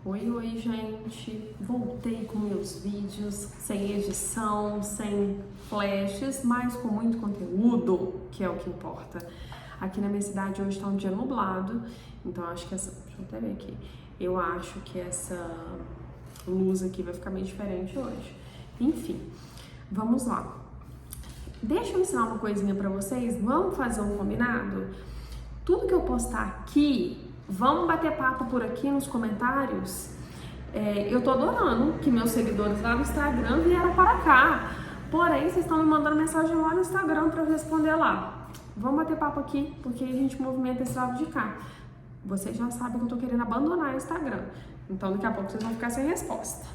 Oi, gente! Voltei com meus vídeos sem edição, sem flashes, mas com muito conteúdo, que é o que importa. Aqui na minha cidade hoje tá um dia nublado, então acho que essa... Deixa eu até ver aqui. Eu acho que essa luz aqui vai ficar meio diferente hoje. Enfim, vamos lá. Deixa eu ensinar uma coisinha pra vocês, vamos fazer um combinado? Tudo que eu postar aqui, vamos bater papo por aqui nos comentários. Eu tô adorando que meus seguidores lá no Instagram vieram para cá. Porém, vocês estão me mandando mensagem lá no Instagram para eu responder lá. Vamos bater papo aqui, porque a gente movimenta esse lado de cá. Vocês já sabem que eu tô querendo abandonar o Instagram. Então, daqui a pouco vocês vão ficar sem resposta.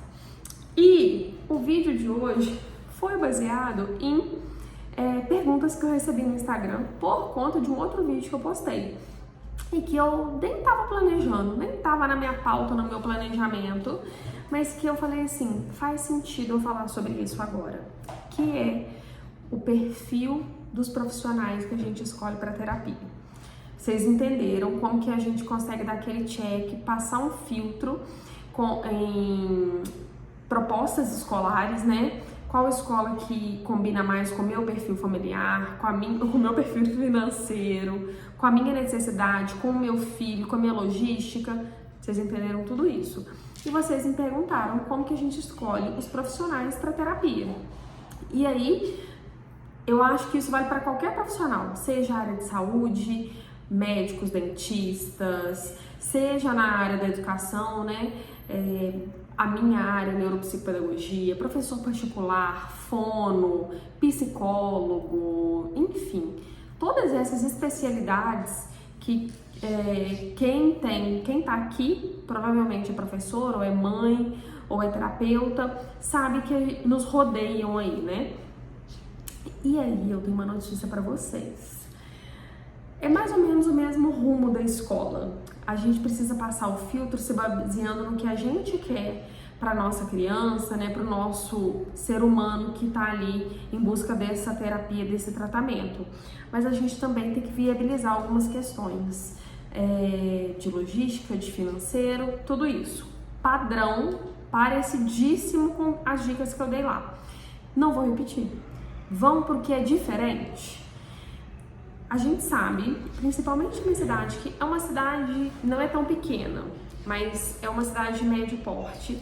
E o vídeo de hoje foi baseado em perguntas que eu recebi no Instagram por conta de um outro vídeo que eu postei. E que eu nem tava planejando, nem tava na minha pauta, no meu planejamento, mas que eu falei assim, faz sentido eu falar sobre isso agora, que é o perfil dos profissionais que a gente escolhe para terapia. Vocês entenderam como que a gente consegue dar aquele check, passar um filtro em propostas escolares, né? Qual escola que combina mais com o meu perfil familiar, com o meu perfil financeiro, com a minha necessidade, com o meu filho, com a minha logística. Vocês entenderam tudo isso. E vocês me perguntaram como que a gente escolhe os profissionais para terapia. E aí, eu acho que isso vale para qualquer profissional, seja a área de saúde, médicos, dentistas, seja na área da educação, né? A minha área, neuropsicopedagogia, professor particular, fono, psicólogo, enfim, todas essas especialidades que quem tá aqui provavelmente é professor, ou é mãe, ou é terapeuta, sabe que nos rodeiam aí, né? E aí eu tenho uma notícia para vocês. É mais ou menos o mesmo rumo da escola. A gente precisa passar o filtro se baseando no que a gente quer para nossa criança, né, para o nosso ser humano que está ali em busca dessa terapia, desse tratamento. Mas a gente também tem que viabilizar algumas questões de logística, de financeiro, tudo isso. Padrão parecidíssimo com as dicas que eu dei lá. Não vou repetir. Vamos pro que é diferente? A gente sabe, principalmente na minha cidade, que é uma cidade, não é tão pequena, mas é uma cidade de médio porte.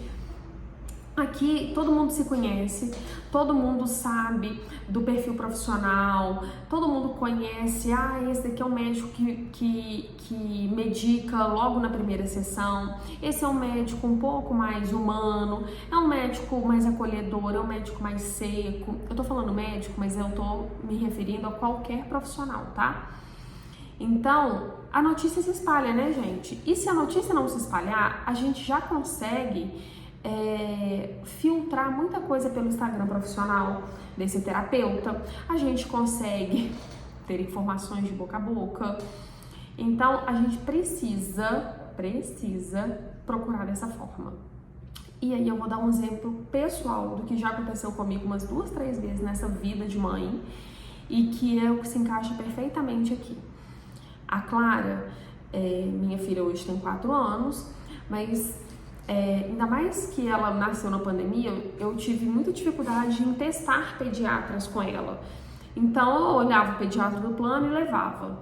Aqui todo mundo se conhece, todo mundo sabe do perfil profissional, todo mundo conhece, esse daqui é um médico que medica logo na primeira sessão, esse é um médico um pouco mais humano, é um médico mais acolhedor, é um médico mais seco. Eu tô falando médico, mas eu tô me referindo a qualquer profissional, tá? Então, a notícia se espalha, né, gente? E se a notícia não se espalhar, a gente já consegue filtrar muita coisa pelo Instagram profissional desse terapeuta, a gente consegue ter informações de boca a boca. Então a gente precisa procurar dessa forma. E aí eu vou dar um exemplo pessoal do que já aconteceu comigo umas 2, 3 vezes nessa vida de mãe e que é o que se encaixa perfeitamente aqui. A Clara, minha filha hoje tem 4 anos, mas ainda mais que ela nasceu na pandemia, eu tive muita dificuldade em testar pediatras com ela. Então eu olhava o pediatra do plano e levava.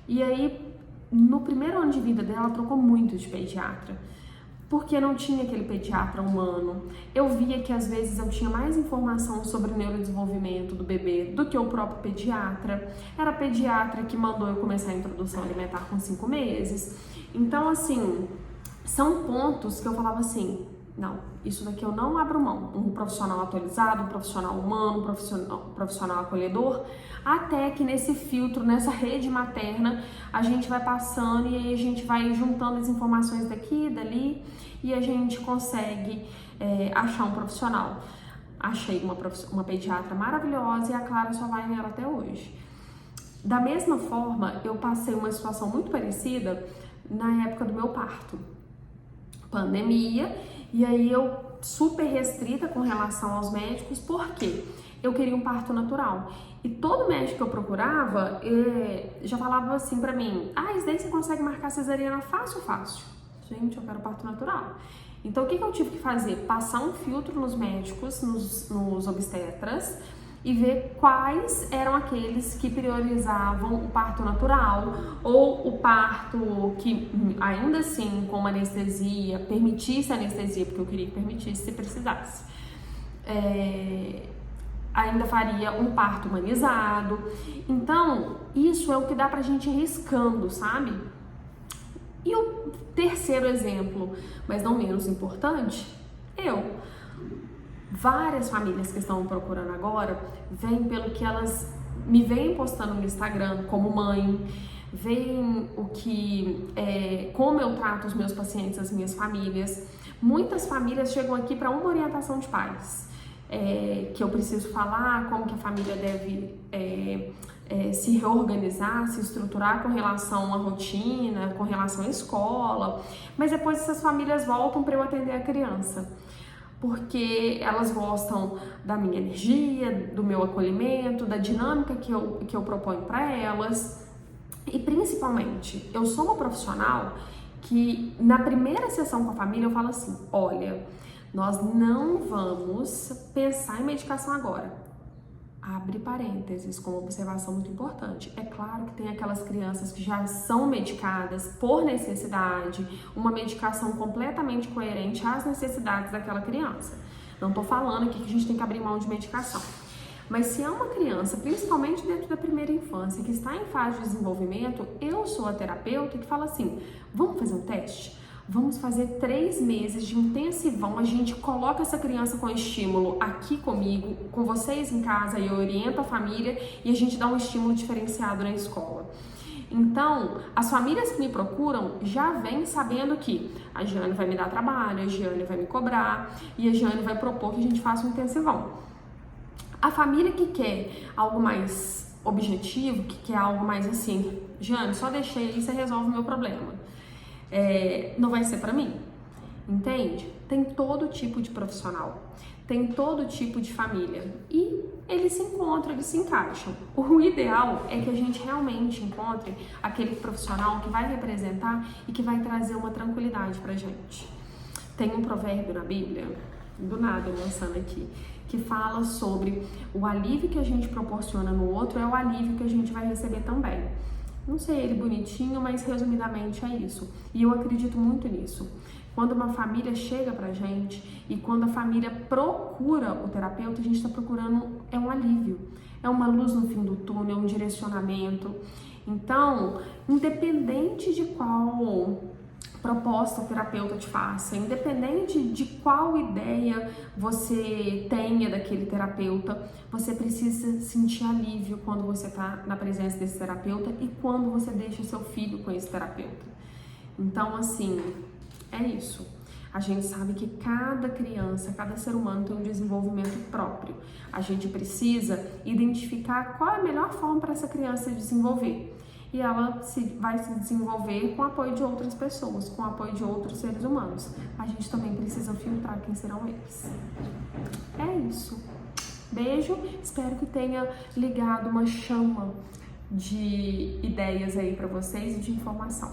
E aí, no primeiro ano de vida dela, ela trocou muito de pediatra, porque não tinha aquele pediatra humano. Eu via que às vezes eu tinha mais informação sobre o neurodesenvolvimento do bebê do que o próprio pediatra. Era a pediatra que mandou eu começar a introdução alimentar com 5 meses. Então, assim, são pontos que eu falava assim, não, isso daqui eu não abro mão. Um profissional atualizado, um profissional humano, um profissional acolhedor, até que nesse filtro, nessa rede materna, a gente vai passando e aí a gente vai juntando as informações daqui e dali e a gente consegue achar um profissional. Achei uma pediatra maravilhosa e a Clara só vai nela até hoje. Da mesma forma, eu passei uma situação muito parecida na época do meu parto. Pandemia, e aí eu super restrita com relação aos médicos, porque eu queria um parto natural. E todo médico que eu procurava já falava assim pra mim, isso daí você consegue marcar cesariana fácil. Gente, eu quero parto natural. Então, o que eu tive que fazer? Passar um filtro nos médicos, nos obstetras, e ver quais eram aqueles que priorizavam o parto natural ou o parto que, ainda assim, com anestesia, permitisse anestesia, porque eu queria que permitisse se precisasse. Ainda faria um parto humanizado. Então, isso é o que dá pra gente ir riscando, sabe? E o terceiro exemplo, mas não menos importante, várias famílias que estão procurando agora vêm pelo que elas me vêm postando no Instagram como mãe, veem como eu trato os meus pacientes, as minhas famílias. Muitas famílias chegam aqui para uma orientação de pais, que eu preciso falar como que a família deve se reorganizar, se estruturar com relação à rotina, com relação à escola, mas depois essas famílias voltam para eu atender a criança, porque elas gostam da minha energia, do meu acolhimento, da dinâmica que eu proponho para elas. E principalmente, eu sou uma profissional que na primeira sessão com a família eu falo assim: olha, nós não vamos pensar em medicação agora. Abre parênteses com uma observação muito importante. É claro que tem aquelas crianças que já são medicadas por necessidade, uma medicação completamente coerente às necessidades daquela criança. Não estou falando aqui que a gente tem que abrir mão de medicação. Mas se é uma criança, principalmente dentro da primeira infância, que está em fase de desenvolvimento, eu sou a terapeuta que fala assim: vamos fazer um teste? Vamos fazer 3 meses de intensivão, a gente coloca essa criança com estímulo aqui comigo, com vocês em casa, e eu oriento a família e a gente dá um estímulo diferenciado na escola. Então, as famílias que me procuram já vêm sabendo que a Giane vai me dar trabalho, a Giane vai me cobrar e a Giane vai propor que a gente faça um intensivão. A família que quer algo mais objetivo, que quer algo mais assim: Giane, só deixei aí, você resolve o meu problema. Não vai ser pra mim, entende? Tem todo tipo de profissional, tem todo tipo de família e eles se encontram, eles se encaixam. O ideal é que a gente realmente encontre aquele profissional que vai representar e que vai trazer uma tranquilidade pra gente. Tem um provérbio na Bíblia, do nada eu lançando aqui, que fala sobre o alívio que a gente proporciona no outro é o alívio que a gente vai receber também. Não sei ele bonitinho, mas resumidamente é isso. E eu acredito muito nisso. Quando uma família chega pra gente e quando a família procura o terapeuta, a gente está procurando um alívio, é uma luz no fim do túnel, um direcionamento. Então, independente de qual proposta o terapeuta te faça, independente de qual ideia você tenha daquele terapeuta, você precisa sentir alívio quando você está na presença desse terapeuta e quando você deixa seu filho com esse terapeuta. Então, assim, é isso. A gente sabe que cada criança, cada ser humano tem um desenvolvimento próprio. A gente precisa identificar qual é a melhor forma para essa criança desenvolver. E ela vai se desenvolver com o apoio de outras pessoas, com o apoio de outros seres humanos. A gente também precisa filtrar quem serão eles. É isso. Beijo, espero que tenha ligado uma chama de ideias aí para vocês e de informação.